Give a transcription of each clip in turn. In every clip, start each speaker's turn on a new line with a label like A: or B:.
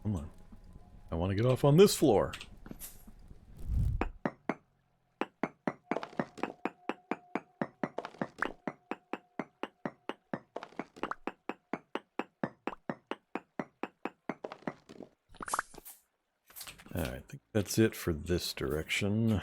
A: Come on. I want to get off on this floor. Alright, I think that's it for this direction.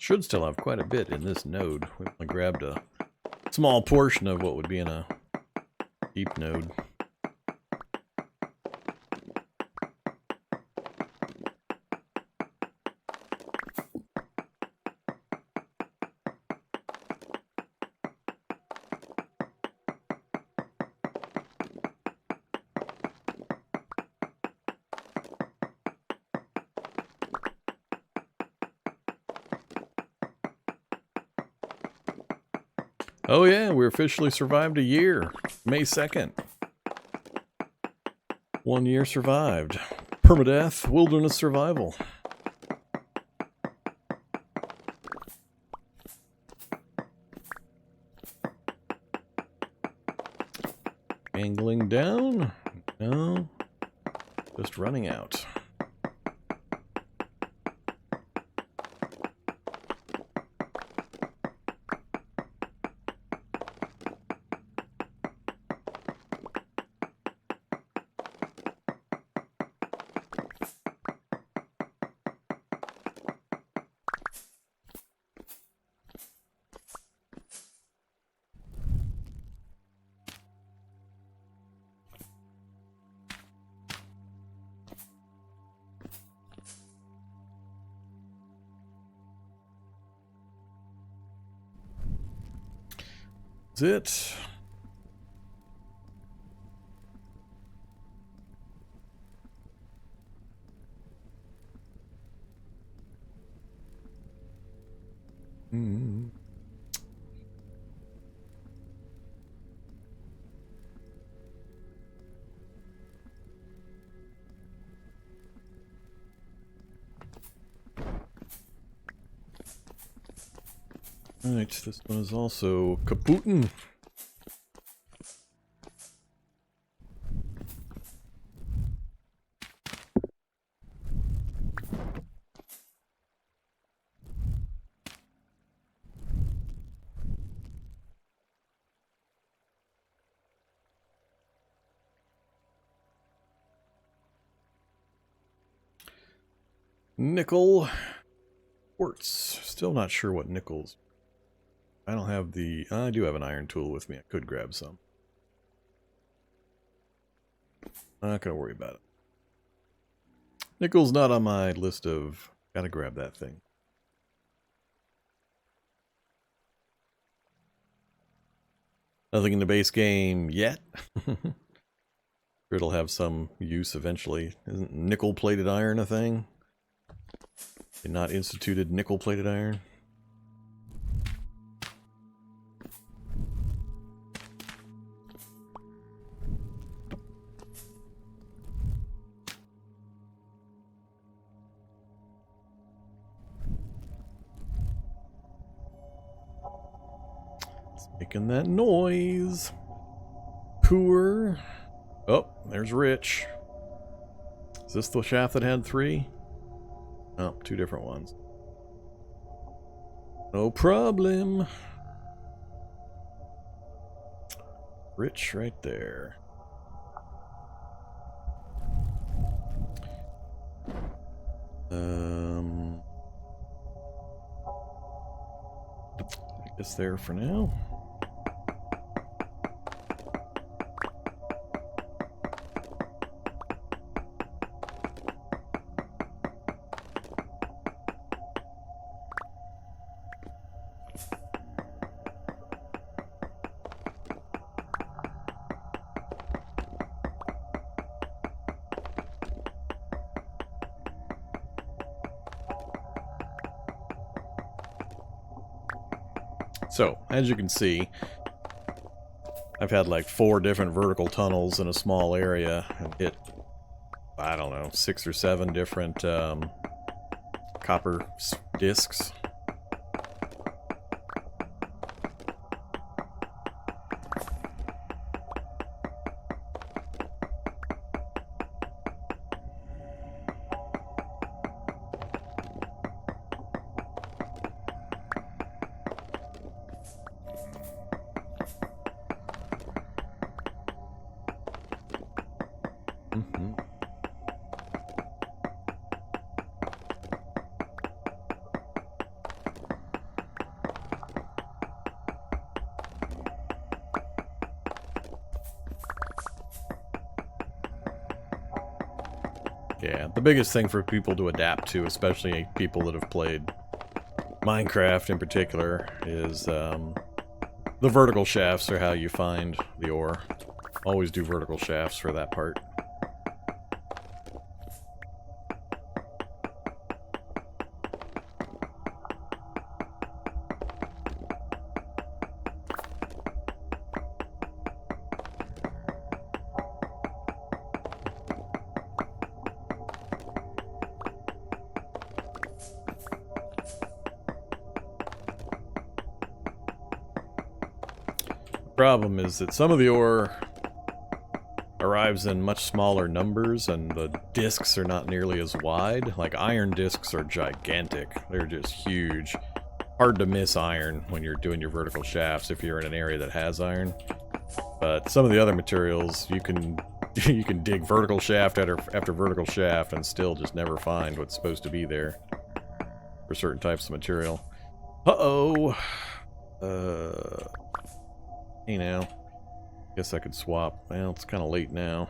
A: Should still have quite a bit in this node. We only grabbed a small portion of what would be in a deep node. Oh yeah, we officially survived a year. May 2nd. 1 year survived. Permadeath, wilderness survival. Angling down? No. Just running out. That's it. Alright, this one is also kapootin'. Nickel quartz. Still not sure what nickels. I don't have the... I do have an iron tool with me. I could grab some. Not gonna worry about it. Nickel's not on my list of... Gotta grab that thing. Nothing in the base game yet. It'll have some use eventually. Isn't nickel-plated iron a thing? They not instituted nickel-plated iron? It's making that noise. Poor. Oh, there's Rich. Is this the shaft that had 3? Oh, 2 different ones. No problem. Rich right there. Just there for now. So, as you can see, I've had like 4 different vertical tunnels in a small area and hit, I don't know, 6 or 7 different copper discs. Yeah, the biggest thing for people to adapt to, especially people that have played Minecraft in particular, is the vertical shafts are how you find the ore. Always do vertical shafts for that part. Problem is that some of the ore arrives in much smaller numbers and the discs are not nearly as wide. Like iron discs are gigantic. They're just huge. Hard to miss iron when you're doing your vertical shafts if you're in an area that has iron. But some of the other materials you can you can dig vertical shaft after vertical shaft and still just never find what's supposed to be there for certain types of material. Uh-oh. Hey now. Guess I could swap. Well, it's kind of late now.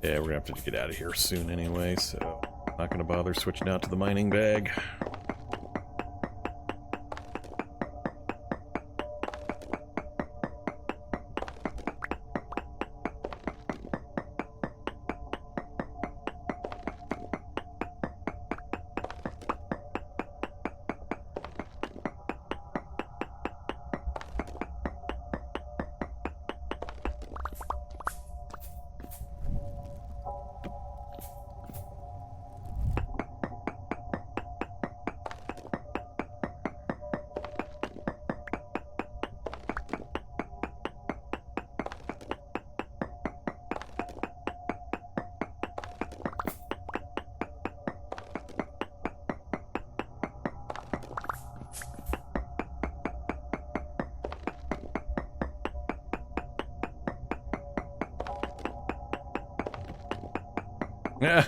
A: Yeah, we're gonna have to get out of here soon anyway, so not gonna bother switching out to the mining bag.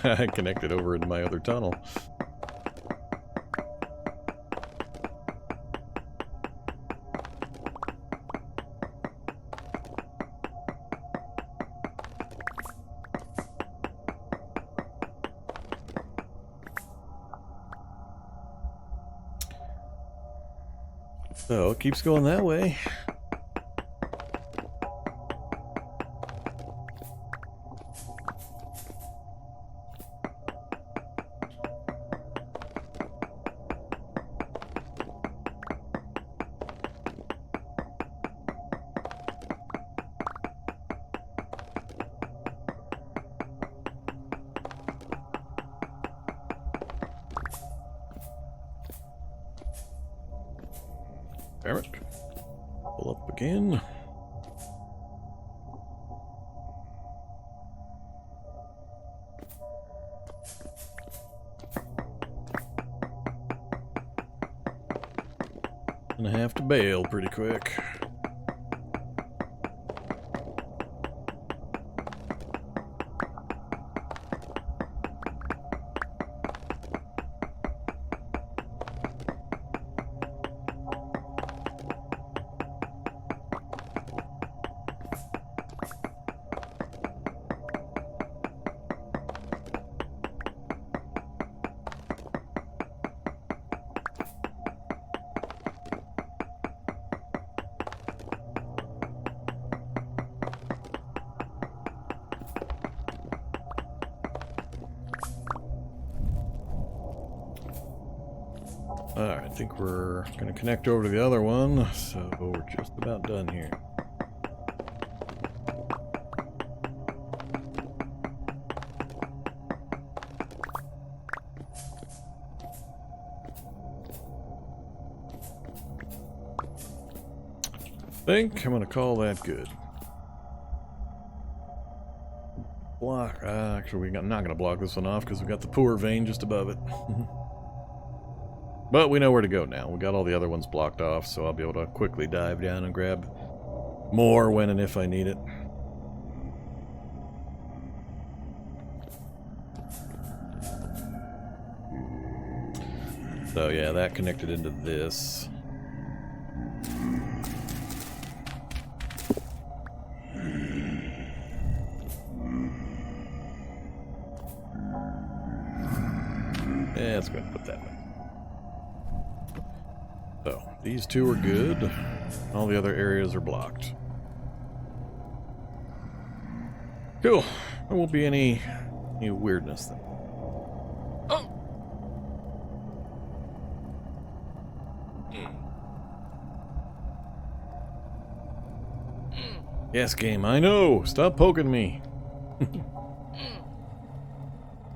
A: I connected over into my other tunnel. So it keeps going that way. Eric, pull up again. And I have to bail pretty quick. Alright, I think we're going to connect over to the other one, so we're just about done here. I think I'm going to call that good. Block. Actually, I'm not going to block this one off because we got the poor vein just above it. But we know where to go now. We got all the other ones blocked off, so I'll be able to quickly dive down and grab more when and if I need it. So yeah, that connected into this. Yeah, let's go ahead and put that back. So, these two are good. All the other areas are blocked. Cool. There won't be any weirdness then. Oh! Yes, game, I know! Stop poking me!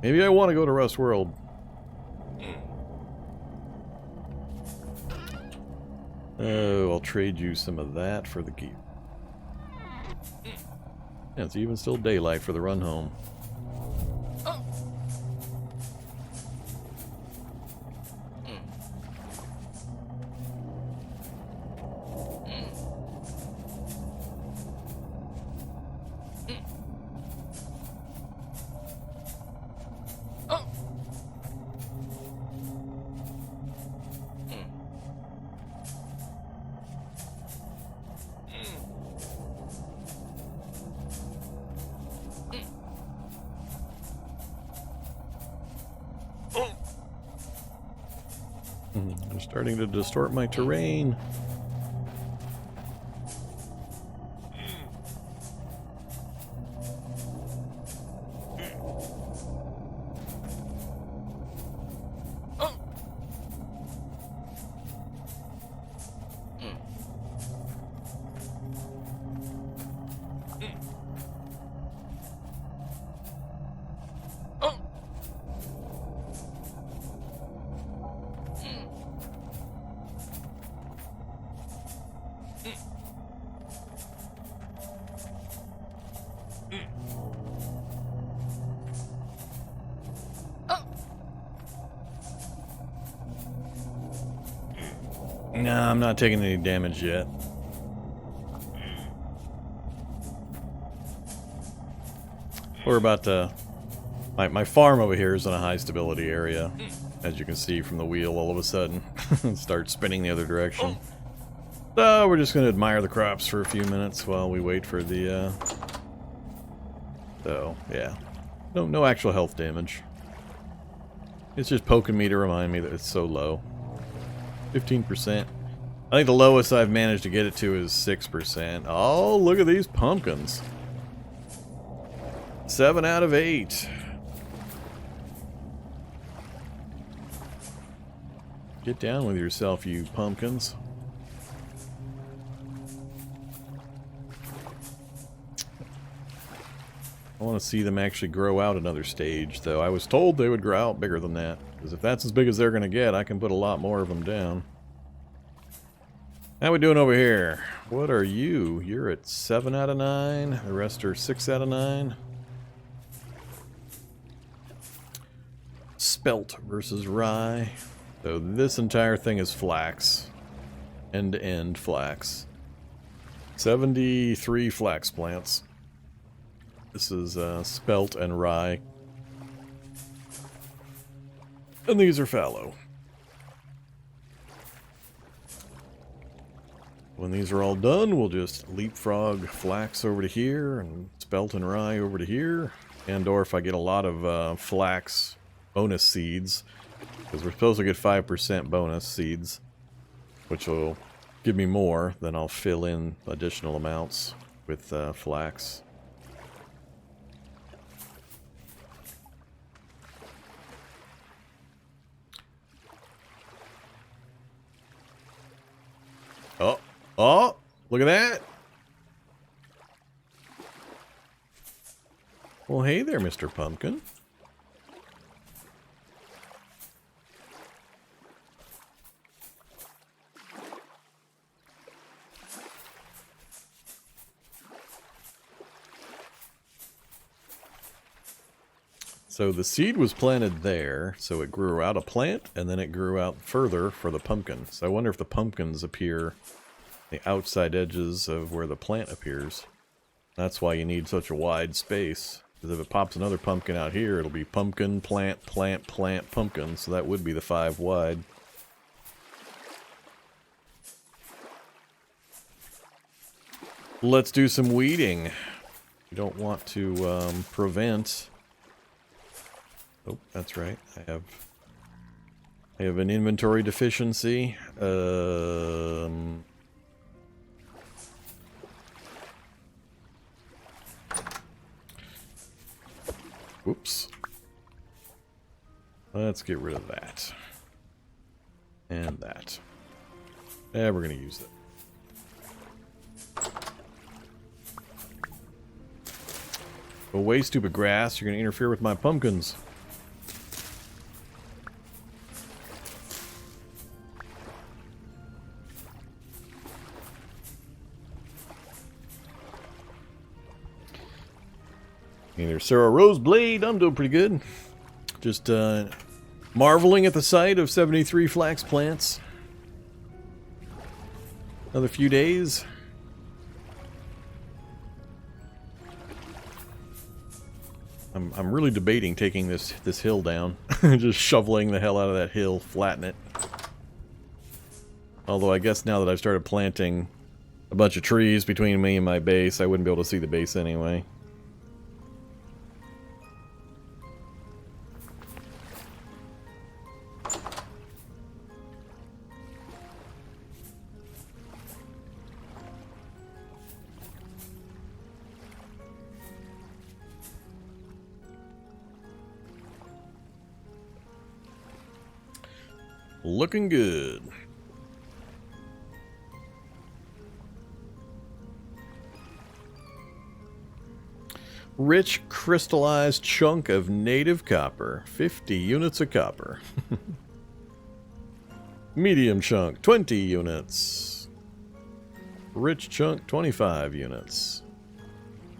A: Maybe I want to go to Rust World. Oh, I'll trade you some of that for the gear. Yeah, it's even still daylight for the run home. I'm starting to distort my terrain. Nah, I'm not taking any damage yet. We're about to... My farm over here is in a high stability area. As you can see from the wheel, all of a sudden, start spinning the other direction. So we're just going to admire the crops for a few minutes while we wait for the... So, yeah. No actual health damage. It's just poking me to remind me that it's so low. 15%. I think the lowest I've managed to get it to is 6%. Oh, look at these pumpkins. 7 out of 8. Get down with yourself, you pumpkins. I want to see them actually grow out another stage, though. I was told they would grow out bigger than that. Because if that's as big as they're going to get, I can put a lot more of them down. How we doing over here? What are you? You're at 7 out of 9. The rest are 6 out of 9. Spelt versus rye. So this entire thing is flax. End-to-end flax. 73 flax plants. This is spelt and rye. And these are fallow. When these are all done, we'll just leapfrog flax over to here and spelt and rye over to here. And or if I get a lot of flax bonus seeds, because we're supposed to get 5% bonus seeds, which will give me more, then I'll fill in additional amounts with flax. Oh, look at that. Well, hey there, Mr. Pumpkin. So the seed was planted there, so it grew out a plant, and then it grew out further for the pumpkin. So I wonder if the pumpkins appear the outside edges of where the plant appears. That's why you need such a wide space. Because if it pops another pumpkin out here, it'll be pumpkin, plant, plant, plant, pumpkin. So that would be the 5 wide. Let's do some weeding. You don't want to prevent... Oh, that's right. I have an inventory deficiency. Whoops. Let's get rid of that. And that. And we're going to use it. Go away, stupid grass. You're going to interfere with my pumpkins. There's Sarah Roseblade. I'm doing pretty good. Just marveling at the sight of 73 flax plants. Another few days. I'm really debating taking this hill down. Just shoveling the hell out of that hill, flatten it. Although I guess now that I've started planting a bunch of trees between me and my base, I wouldn't be able to see the base anyway. Looking good. Rich crystallized chunk of native copper. 50 units of copper. Medium chunk, 20 units. Rich chunk, 25 units.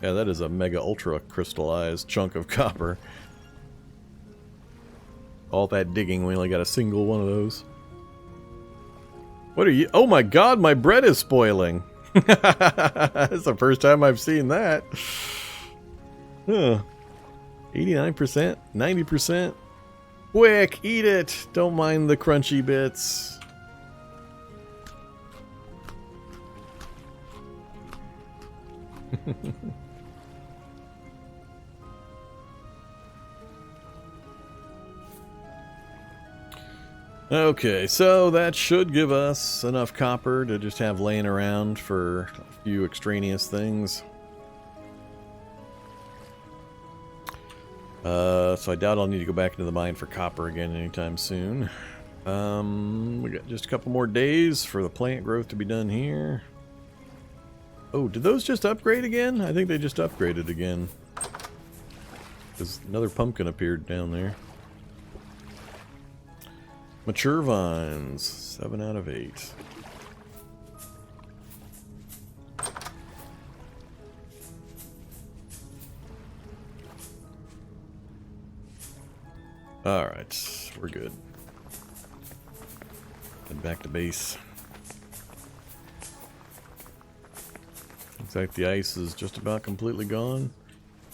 A: Yeah, that is a mega ultra crystallized chunk of copper. All that digging, we only got a single one of those. What are you? Oh my god, my bread is spoiling. That's the first time I've seen that. Huh. 89%? 90%? Quick, eat it! Don't mind the crunchy bits. Okay, so that should give us enough copper to just have laying around for a few extraneous things. So I doubt I'll need to go back into the mine for copper again anytime soon. We got just a couple more days for the plant growth to be done here. Oh, did those just upgrade again? I think they just upgraded again. Because another pumpkin appeared down there. Mature vines, 7 out of 8. Alright, we're good. Head back to base. Looks like the ice is just about completely gone.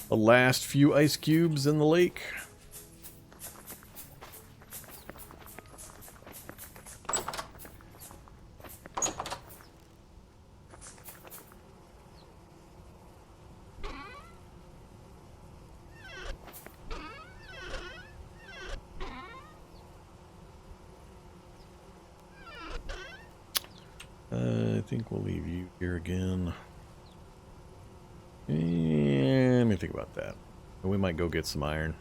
A: The last few ice cubes in the lake. I think we'll leave you here again. And let me think about that. We might go get some iron.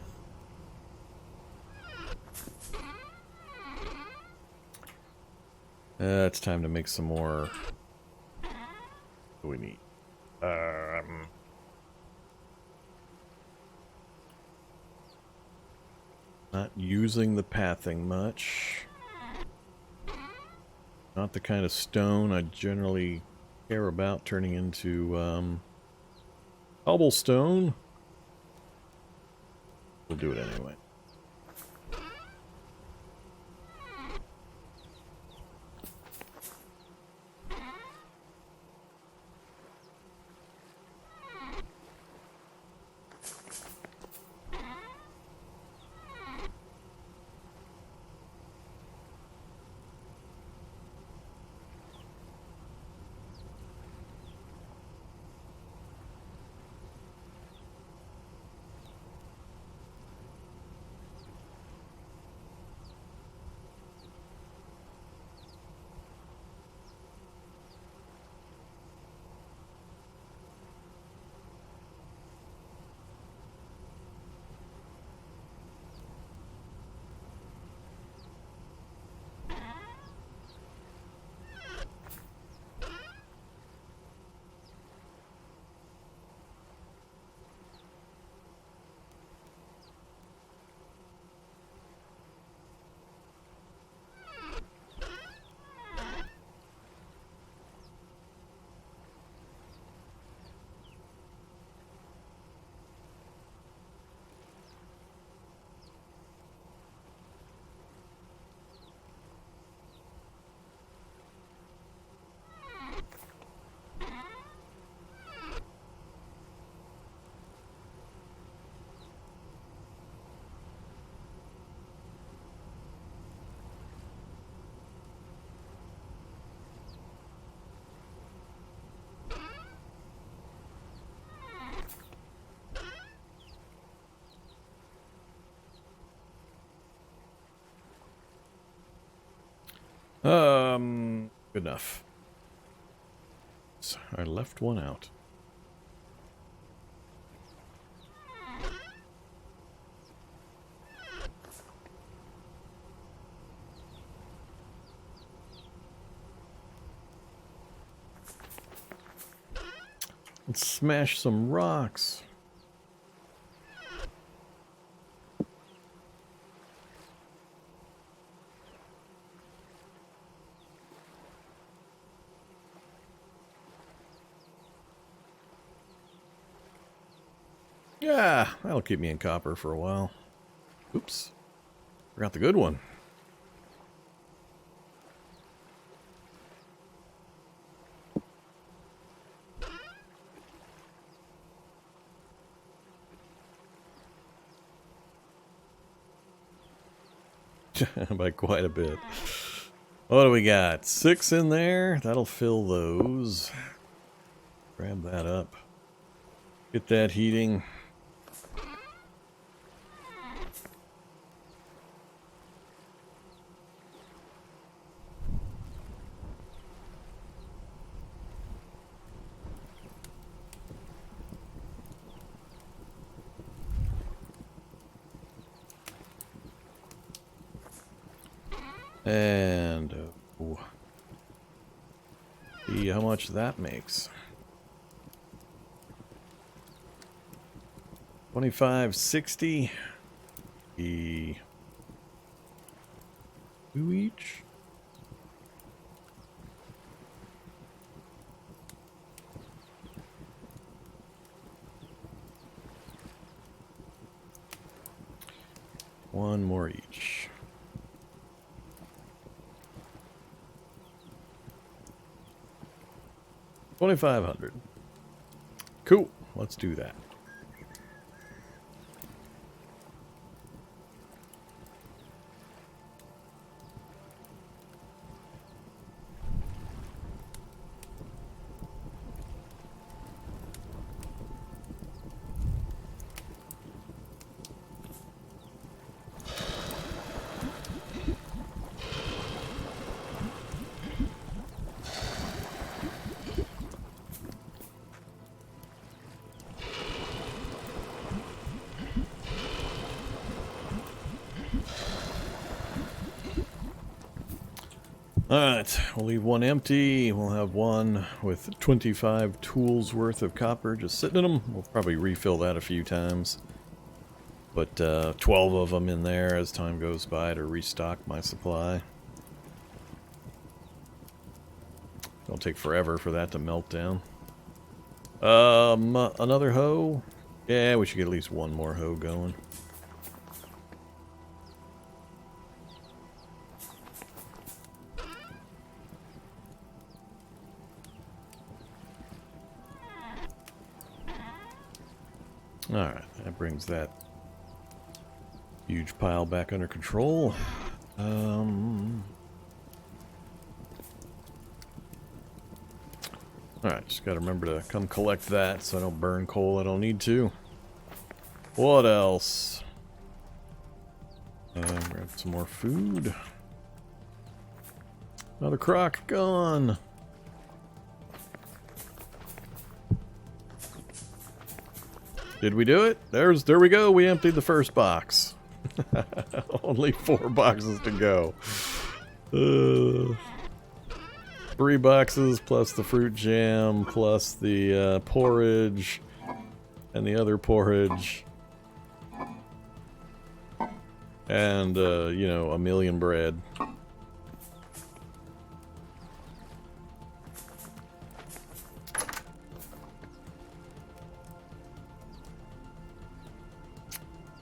A: It's time to make some more What do we need? Not using the pathing much. Not the kind of stone I generally care about turning into cobblestone. We'll do it anyway. Good enough. So I left one out. Let's smash some rocks. Yeah, that'll keep me in copper for a while. Oops. Forgot the good one. By quite a bit. What do we got? 6 in there. That'll fill those. Grab that up. Get that heating. And see how much that makes. 25.60. The 2 each. One more each. $2,500. Cool. Let's do that. Alright, we'll leave one empty. We'll have one with 25 tools worth of copper just sitting in them. We'll probably refill that a few times. Put 12 of them in there as time goes by to restock my supply. It'll take forever for that to melt down. Another hoe? Yeah, we should get at least one more hoe going. Alright, that brings that huge pile back under control. Alright, just gotta remember to come collect that so I don't burn coal I don't need to. What else? Grab some more food. Another crock gone. Did we do it? There we go. We emptied the first box. Only 4 boxes to go. 3 boxes plus the fruit jam plus the porridge and the other porridge. And, you know, a million bread.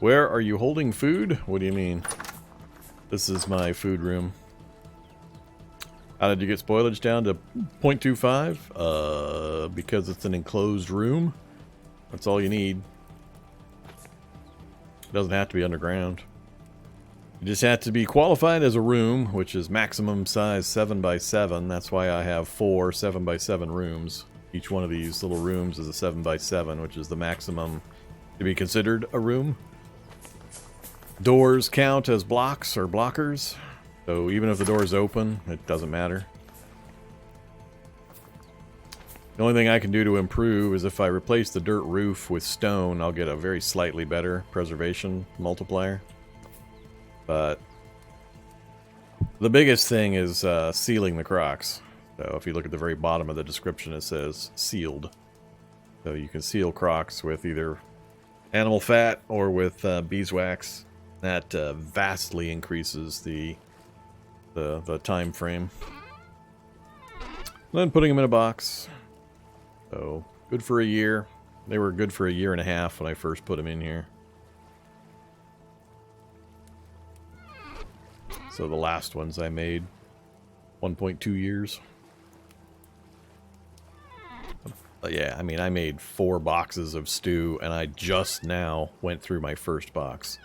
A: Where are you holding food? What do you mean? This is my food room. How did you get spoilage down to 0.25? Because it's an enclosed room. That's all you need. It doesn't have to be underground. You just have to be qualified as a room, which is maximum size 7 by 7. That's why I have 4 7 by 7 rooms. Each one of these little rooms is a 7 by 7, which is the maximum to be considered a room. Doors count as blocks or blockers, so even if the door is open, it doesn't matter. The only thing I can do to improve is if I replace the dirt roof with stone, I'll get a very slightly better preservation multiplier. But the biggest thing is sealing the crocks. So if you look at the very bottom of the description, it says sealed. So you can seal crocks with either animal fat or with beeswax. That vastly increases the time frame. Then putting them in a box. So good for a year. They were good for a year and a half when I first put them in here. So the last ones I made 1.2 years. But yeah, I mean, I made 4 boxes of stew and I just now went through my first box.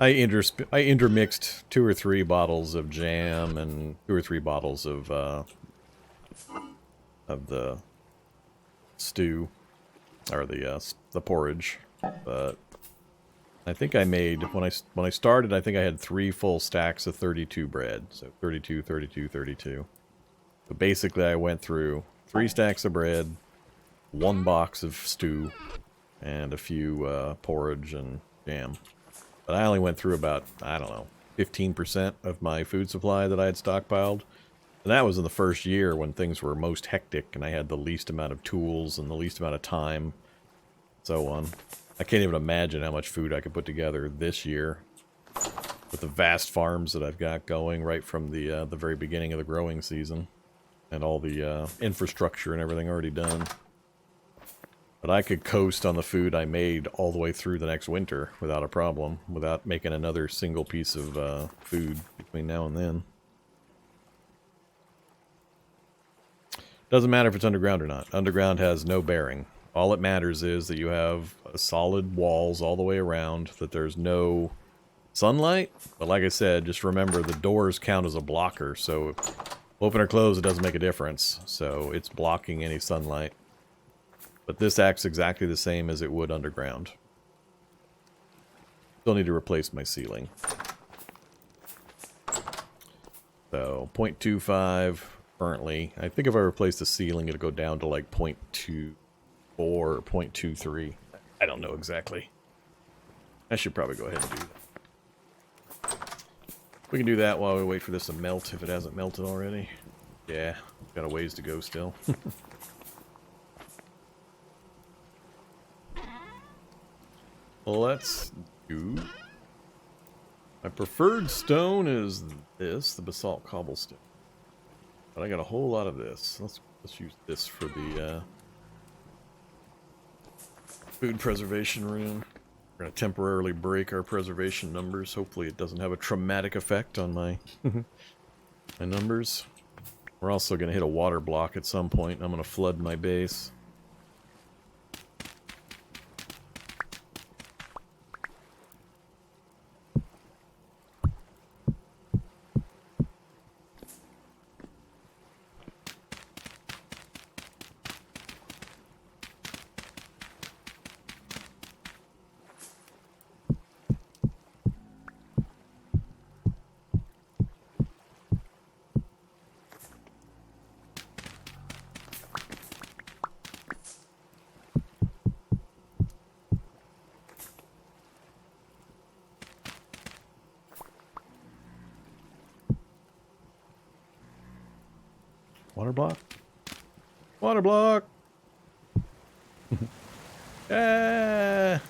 A: I intermixed 2 or 3 bottles of jam and 2 or 3 bottles of the stew, or the porridge. But I think I made, when I started, I think I had 3 full stacks of 32 bread. So 32, 32, 32. So basically I went through 3 stacks of bread, 1 box of stew, and a few porridge and jam. But I only went through about, I don't know, 15% of my food supply that I had stockpiled. And that was in the first year when things were most hectic and I had the least amount of tools and the least amount of time, so on. I can't even imagine how much food I could put together this year with the vast farms that I've got going right from the very beginning of the growing season and all the infrastructure and everything already done. But I could coast on the food I made all the way through the next winter without a problem, without making another single piece of food between now and then. Doesn't matter if it's underground or not. Underground has no bearing. All it matters is that you have solid walls all the way around, that there's no sunlight. But like I said, just remember the doors count as a blocker, so open or close, it doesn't make a difference. So it's blocking any sunlight. But this acts exactly the same as it would underground. Still need to replace my ceiling. So 0.25 currently. I think if I replace the ceiling, it'll go down to like 0.24 or 0.23. I don't know exactly. I should probably go ahead and do that. We can do that while we wait for this to melt, if it hasn't melted already. Yeah, got a ways to go still. Let's do... My preferred stone is this, the basalt cobblestone. But I got a whole lot of this. Let's use this for the food preservation room. We're going to temporarily break our preservation numbers. Hopefully it doesn't have a traumatic effect on my, my numbers. We're also going to hit a water block at some point. I'm going to flood my base. Water block? Water block! Ah!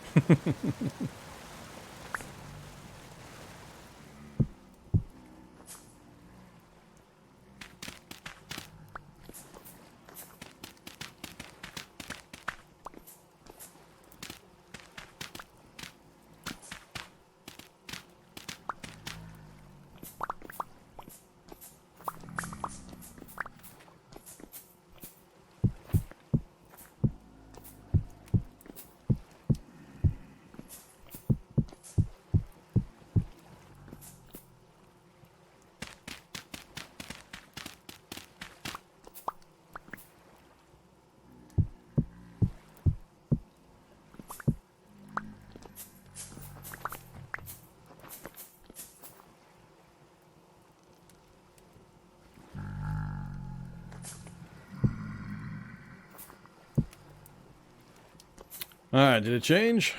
A: Alright, did it change?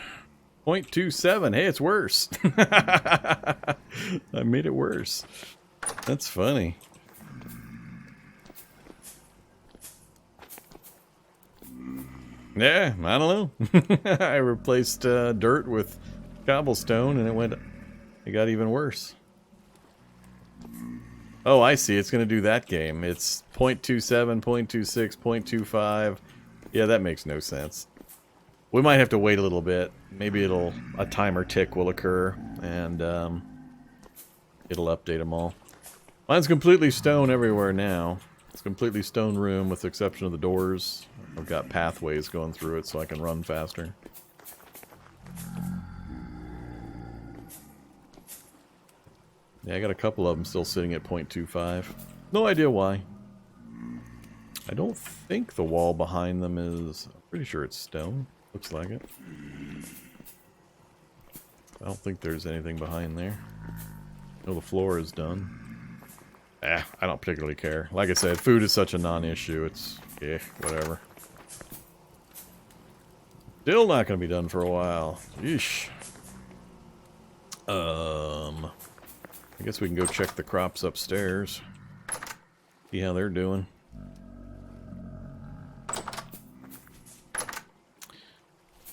A: 0.27. Hey, it's worse. I made it worse. That's funny. Yeah, I don't know. I replaced dirt with cobblestone and it got even worse. Oh, I see. It's going to do that game. It's 0.27, 0.26, 0.25. Yeah, that makes no sense. We might have to wait a little bit. Maybe a timer tick will occur, and it'll update them all. Mine's completely stone everywhere now. It's a completely stone room with the exception of the doors. I've got pathways going through it so I can run faster. Yeah, I got a couple of them still sitting at 0.25. No idea why. I don't think the wall behind them is... I'm pretty sure it's stone. Looks like it. I don't think there's anything behind there. No, the floor is done. I don't particularly care. Like I said, food is such a non-issue. It's, yeah, whatever. Still not going to be done for a while. Yeesh. I guess we can go check the crops upstairs. See how they're doing.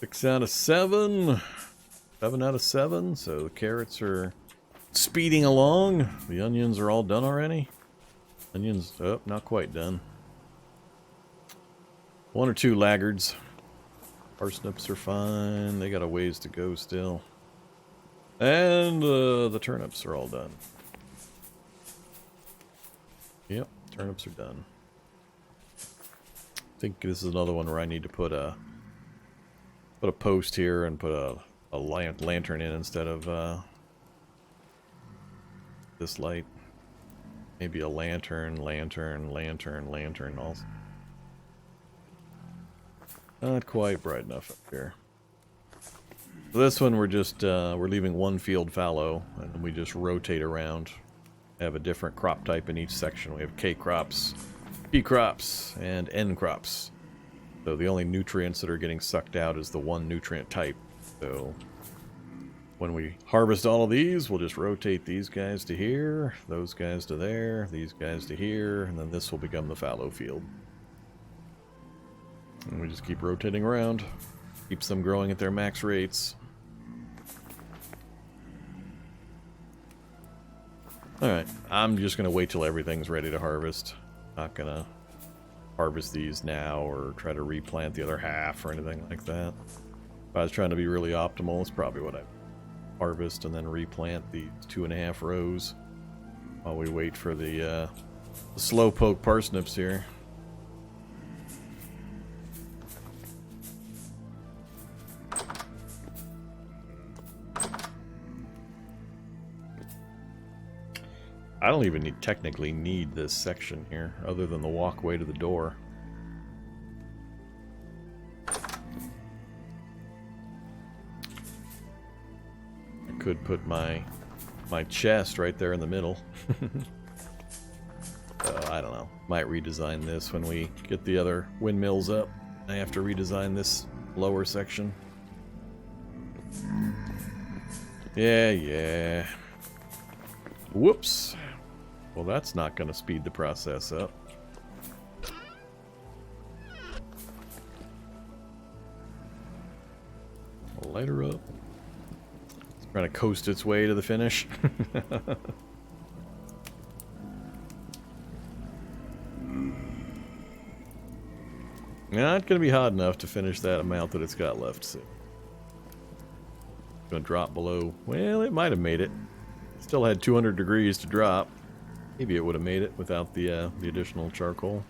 A: Six out of 7. 7 out of 7. So the carrots are speeding along. The onions are all done already. Onions, oh, not quite done. 1 or 2 laggards. Parsnips are fine. They got a ways to go still. And the turnips are all done. Yep, turnips are done. I think this is another one where I need to put a post here and put a lantern in instead of this light. Maybe a lantern also. Not quite bright enough up here. So this one we're just we're leaving one field fallow and we just rotate around. Have a different crop type in each section. We have K crops, P crops, and N crops. So the only nutrients that are getting sucked out is the one nutrient type. So when we harvest all of these, we'll just rotate these guys to here, those guys to there, these guys to here, and then this will become the fallow field. And we just keep rotating around. Keeps them growing at their max rates. Alright, I'm just going to wait till everything's ready to harvest. Not going to harvest these now or try to replant the other half or anything like that. If I was trying to be really optimal, it's probably what I harvest and then replant these 2.5 rows while we wait for the slowpoke parsnips here. I don't even technically need this section here, other than the walkway to the door. I could put my chest right there in the middle. I don't know. Might redesign this when we get the other windmills up. I have to redesign this lower section. Yeah. Whoops. Well, that's not going to speed the process up. Light her up. It's trying to coast its way to the finish. Not going to be hot enough to finish that amount that it's got left. So. Going to drop below. Well, it might have made it. Still had 200 degrees to drop. Maybe it would have made it without the additional charcoal.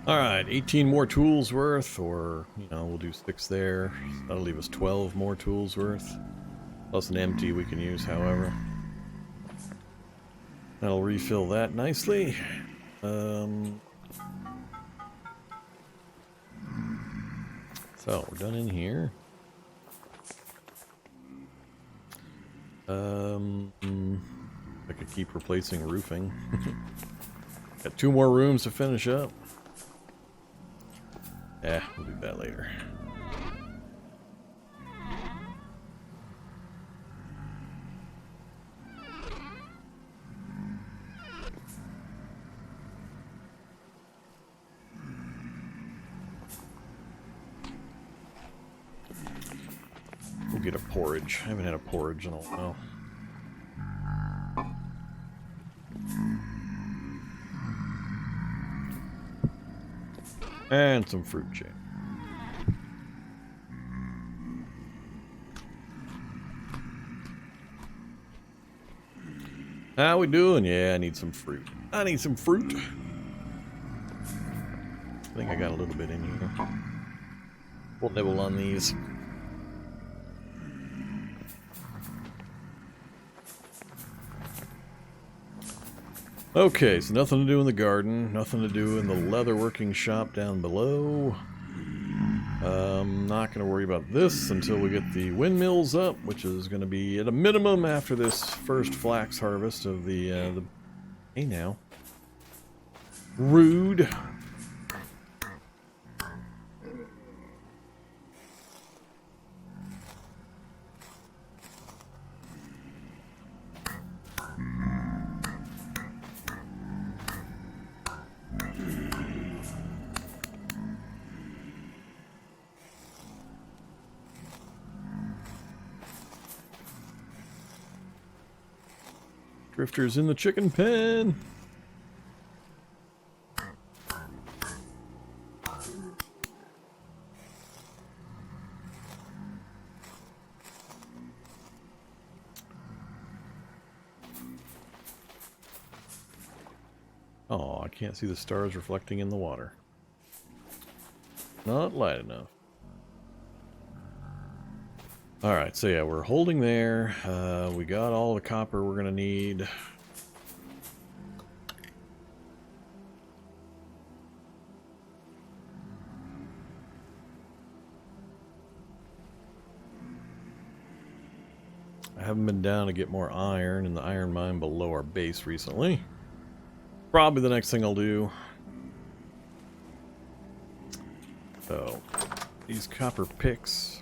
A: Alright, 18 more tools worth, or, you know, we'll do 6 there. That'll leave us 12 more tools worth. Plus an empty we can use, however. That'll refill that nicely. So, we're done in here. I could keep replacing roofing. Got 2 more rooms to finish up. Yeah, we'll do that later. We'll get a porridge. I haven't had a porridge in a while. And some fruit jam. How we doing? Yeah, I need some fruit. I need some fruit. I think I got a little bit in here. We'll nibble on these. Okay, so nothing to do in the garden, nothing to do in the leatherworking shop down below. Not going to worry about this until we get the windmills up, which is going to be at a minimum after this first flax harvest of the hey now. Rude. Drifters in the chicken pen. Oh, I can't see the stars reflecting in the water. Not light enough. Alright, so yeah, we're holding there. We got all the copper we're going to need. I haven't been down to get more iron in the iron mine below our base recently. Probably the next thing I'll do. So, these copper picks.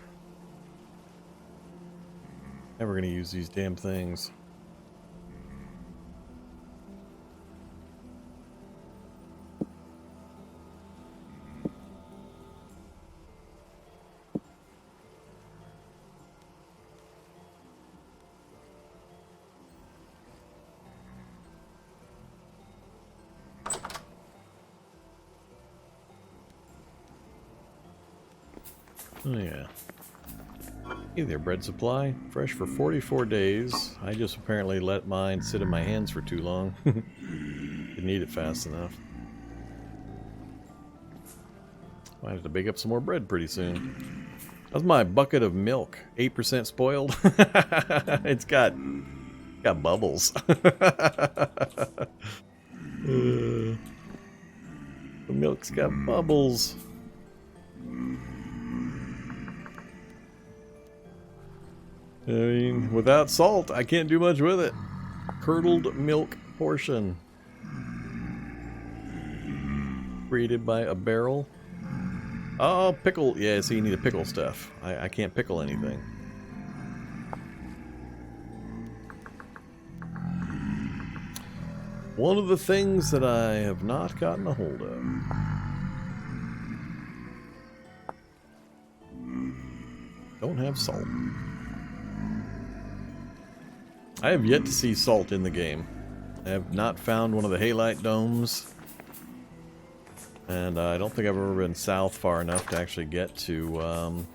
A: Never gonna use these damn things. Oh yeah. Hey there, bread supply. Fresh for 44 days. I just apparently let mine sit in my hands for too long. Didn't eat it fast enough. Might have to bake up some more bread pretty soon. That's my bucket of milk. 8% spoiled. It's got bubbles. The milk's got bubbles. I mean, without salt, I can't do much with it. Curdled milk portion. Created by a barrel. Oh, pickle. Yeah, so you need to pickle stuff. I can't pickle anything. One of the things that I have not gotten a hold of. Don't have salt. I have yet to see salt in the game. I have not found one of the halite domes. And I don't think I've ever been south far enough to actually get to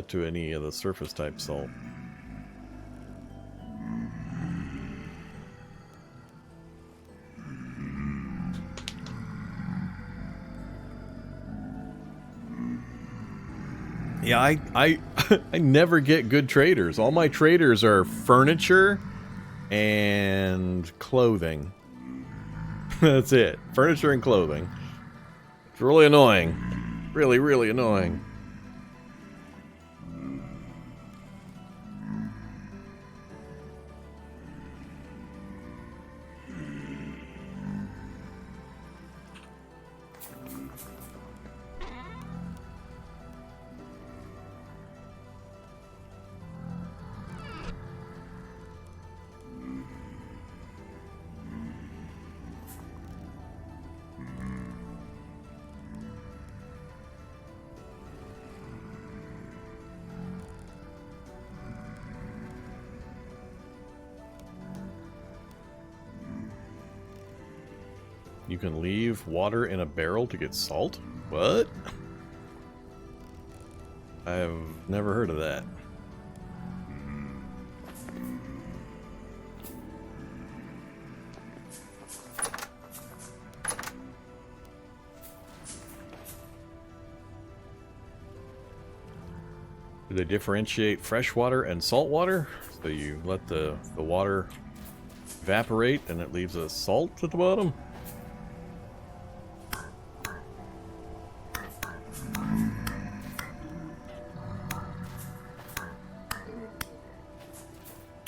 A: any of the surface type salt. Yeah, I never get good traders. All my traders are furniture and clothing. That's it. Furniture and clothing. It's really annoying. Really, really annoying. You can leave water in a barrel to get salt? What? I've never heard of that. they differentiate freshwater and saltwater? So you let the water evaporate and it leaves a salt at the bottom?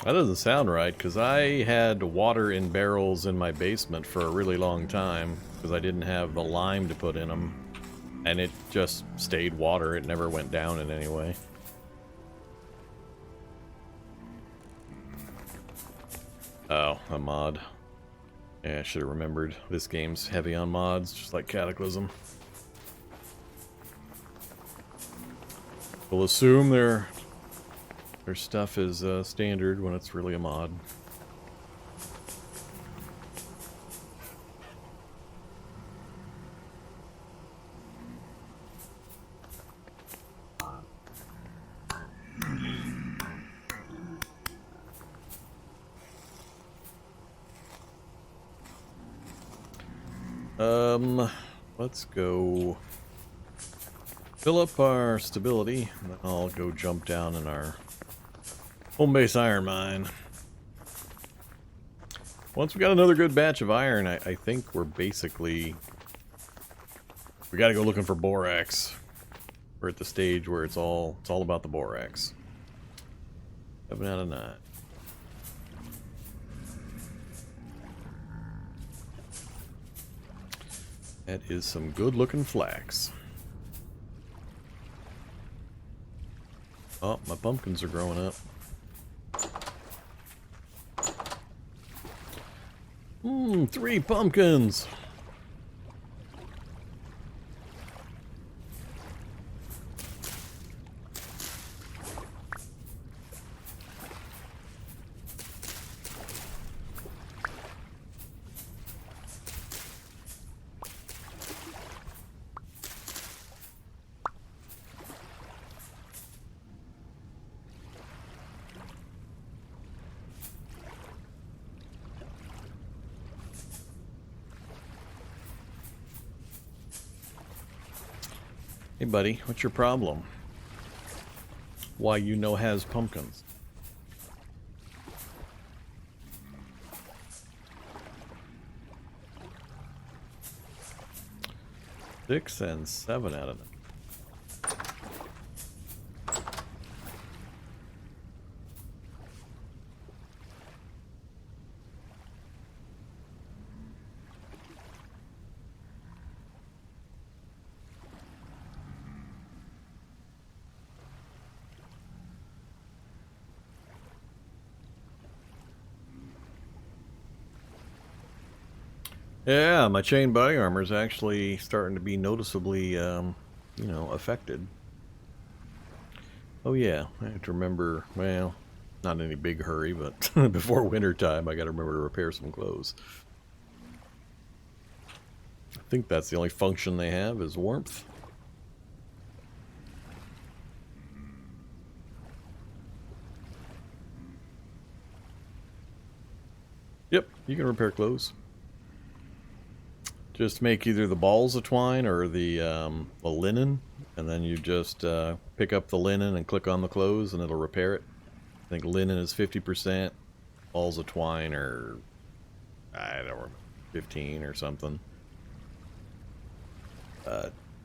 A: That doesn't sound right, because I had water in barrels in my basement for a really long time, because I didn't have the lime to put in them, and it just stayed water. It never went down in any way. Oh, a mod. Yeah, I should have remembered. This game's heavy on mods, just like Cataclysm. We'll assume their stuff is standard when it's really a mod. Let's go fill up our stability, and then I'll go jump down in our home base iron mine. Once we got another good batch of iron, I think we're basically... We gotta go looking for borax. We're at the stage where it's all about the borax. 7 out of 9. That is some good looking flax. Oh, my pumpkins are growing up. 3 pumpkins! Hey buddy, what's your problem? Why you no has pumpkins? Six and 7 out of them. Yeah, my chain body armor is actually starting to be noticeably, you know, affected. Oh yeah, I have to remember, well, not in any big hurry, but before winter time, I gotta remember to repair some clothes. I think that's the only function they have is warmth. Yep, you can repair clothes. Just make either the balls of twine or the linen, and then you just pick up the linen and click on the clothes and it'll repair it. I think linen is 50%, balls of twine are, I don't remember, 15 or something.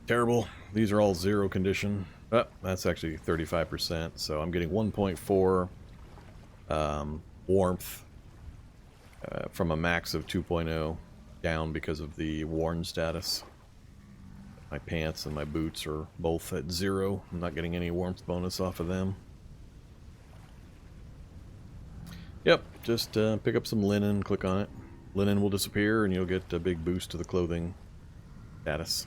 A: Terrible. These are all 0 condition. Oh, that's actually 35%, so I'm getting 1.4 warmth from a max of 2.0. Down because of the worn status. My pants and my boots are both at 0. I'm not getting any warmth bonus off of them. Yep, just pick up some linen, click on it. Linen will disappear and you'll get a big boost to the clothing status.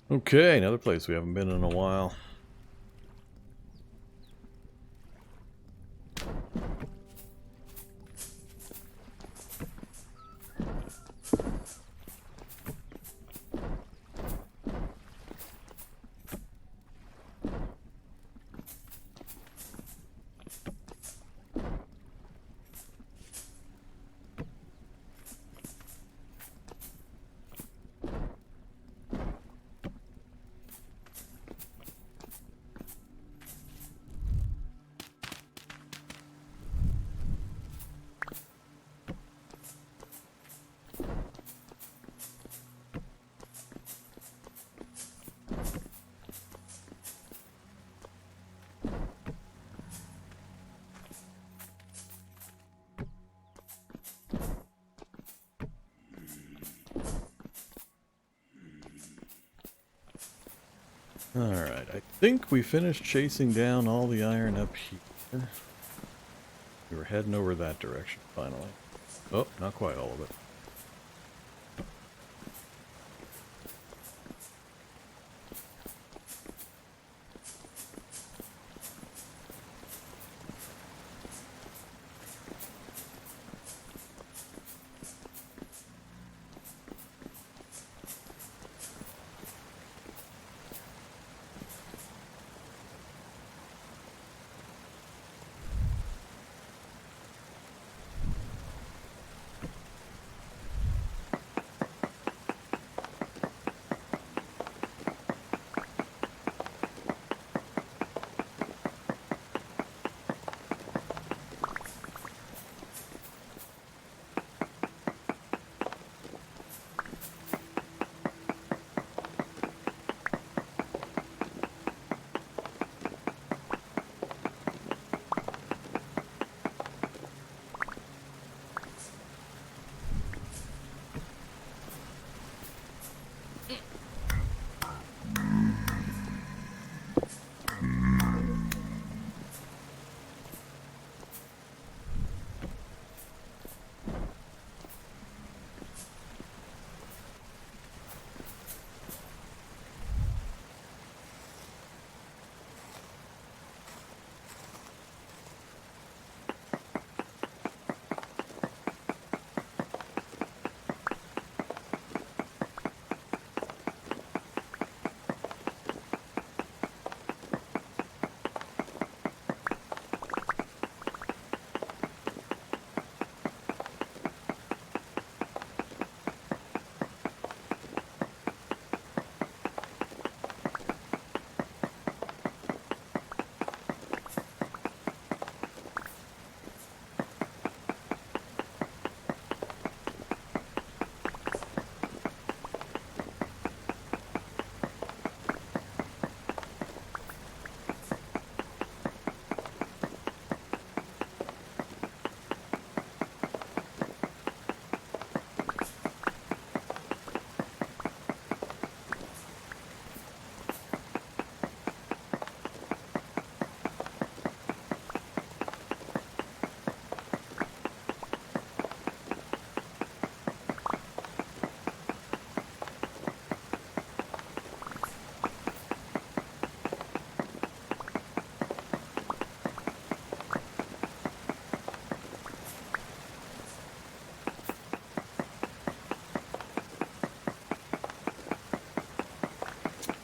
A: Okay, another place we haven't been in a while. Alright, I think we finished chasing down all the iron up here. We were heading over that direction, finally. Oh, not quite all of it.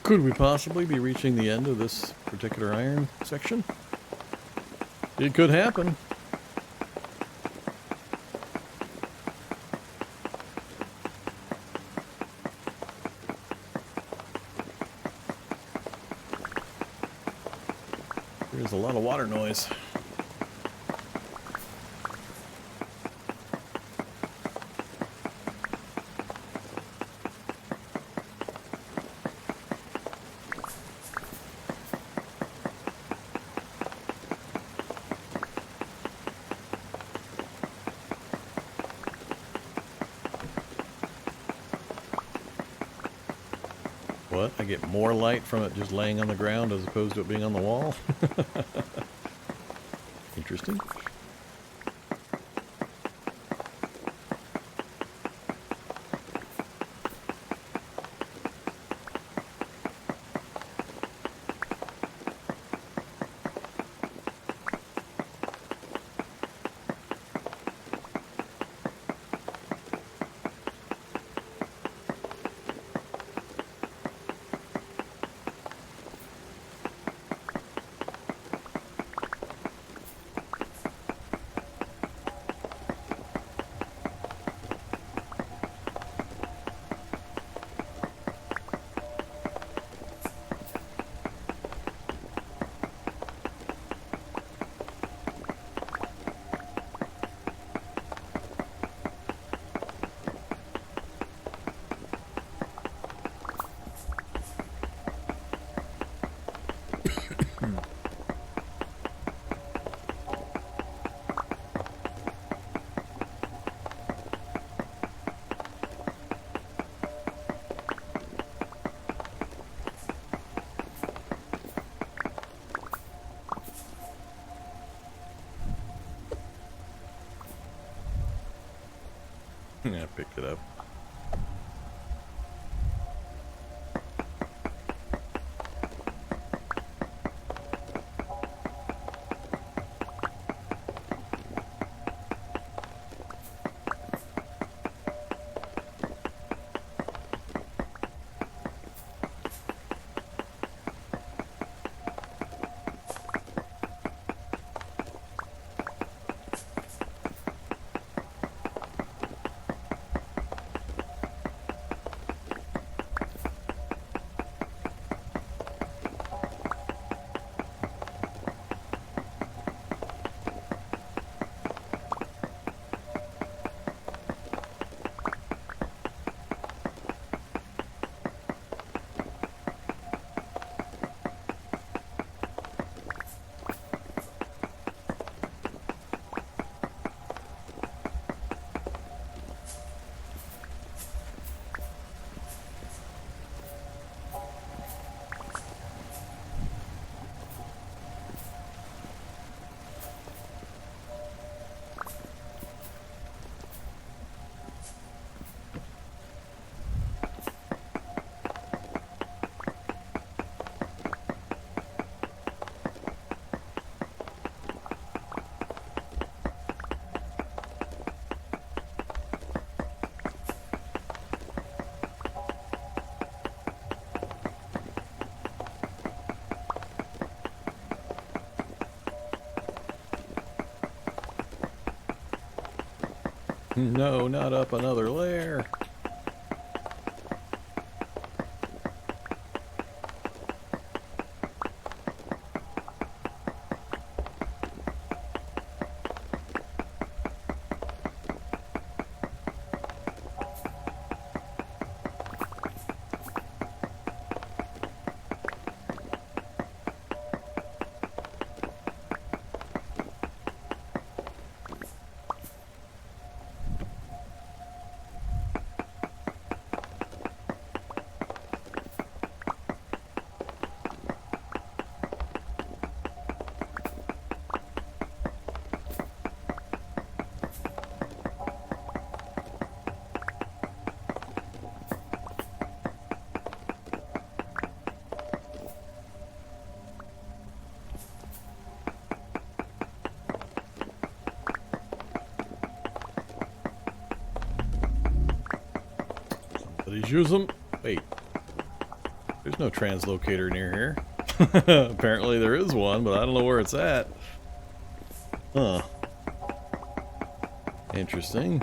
A: Could we possibly be reaching the end of this particular iron section? It could happen. There's a lot of water noise. What? I get more light from it just laying on the ground as opposed to it being on the wall? Interesting. Yeah, I picked it up. No, not up another layer. Somebody's use them. Wait. There's no translocator near here. Apparently there is one, but I don't know where it's at. Huh. Interesting.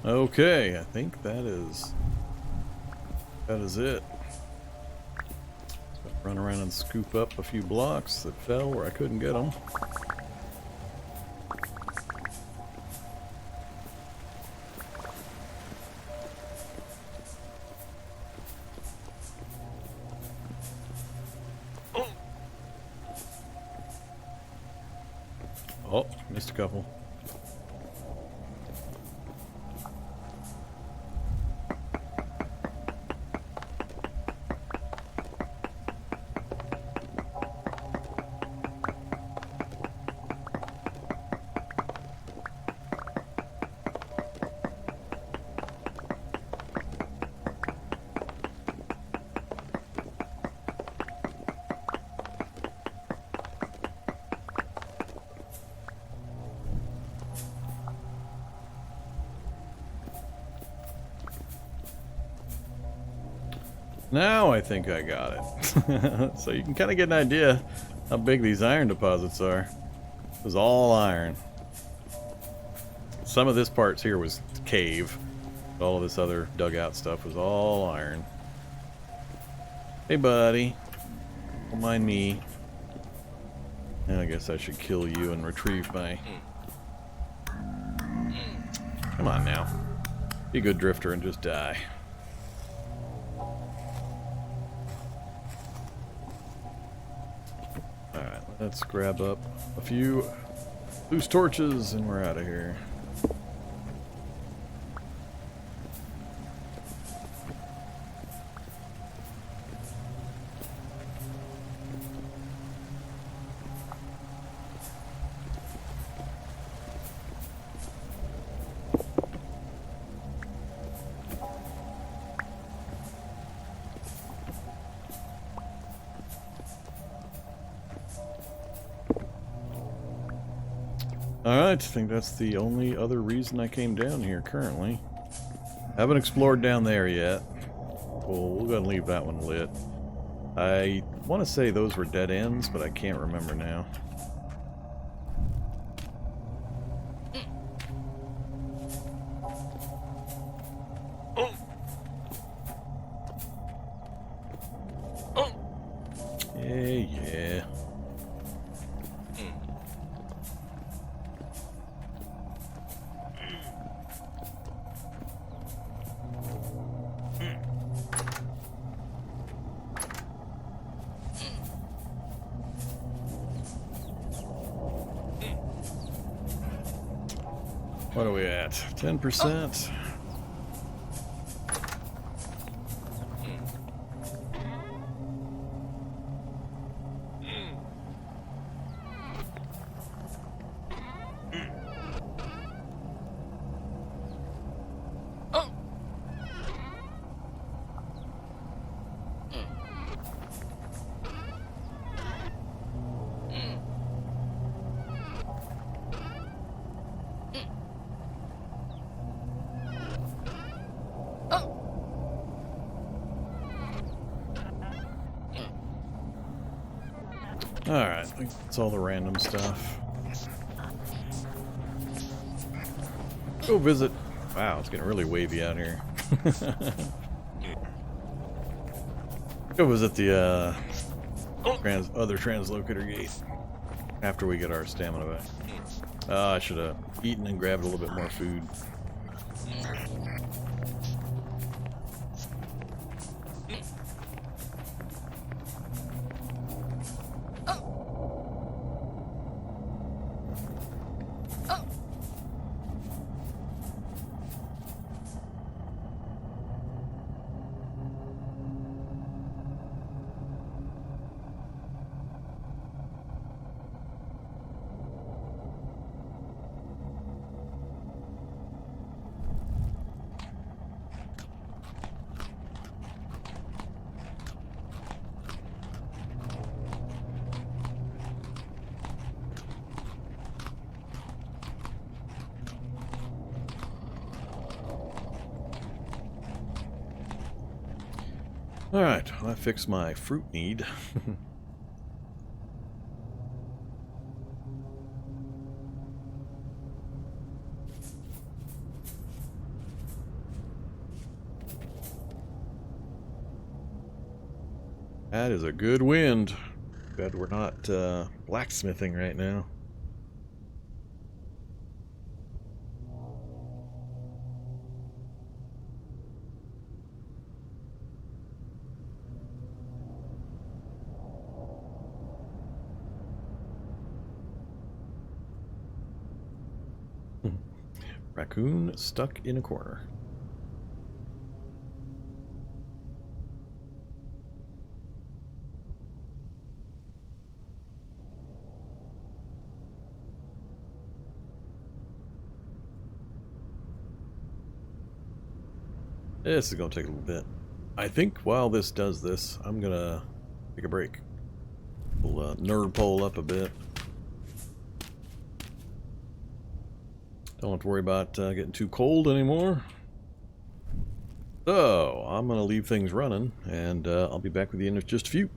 A: Okay, I think that is it. So run around and scoop up a few blocks that fell where I couldn't get them. Oh, missed a couple. Now I think I got it. So you can kind of get an idea how big these iron deposits are. It was all iron. Some of this parts here was cave. All of this other dugout stuff was all iron. Hey buddy. Don't mind me. I guess I should kill you and retrieve my... Come on now. Be a good drifter and just die. Alright, let's grab up a few loose torches and we're out of here. Alright, I think that's the only other reason I came down here currently. Haven't explored down there yet. We'll go ahead and leave that one lit. I want to say those were dead ends, but I can't remember now. Yeah. What are we at? 10%? Alright, that's all the random stuff. Go visit. Wow, it's getting really wavy out here. Go visit the other translocator gate after we get our stamina back. I should have eaten and grabbed a little bit more food. Alright, well, I fixed my fruit need. That is a good wind. Glad we're not blacksmithing right now. Raccoon stuck in a corner. This is going to take a little bit. I think while this does this, I'm going to take a break. We'll nerd pole up a bit. Don't have to worry about getting too cold anymore. So, I'm going to leave things running, and I'll be back with you in just a few.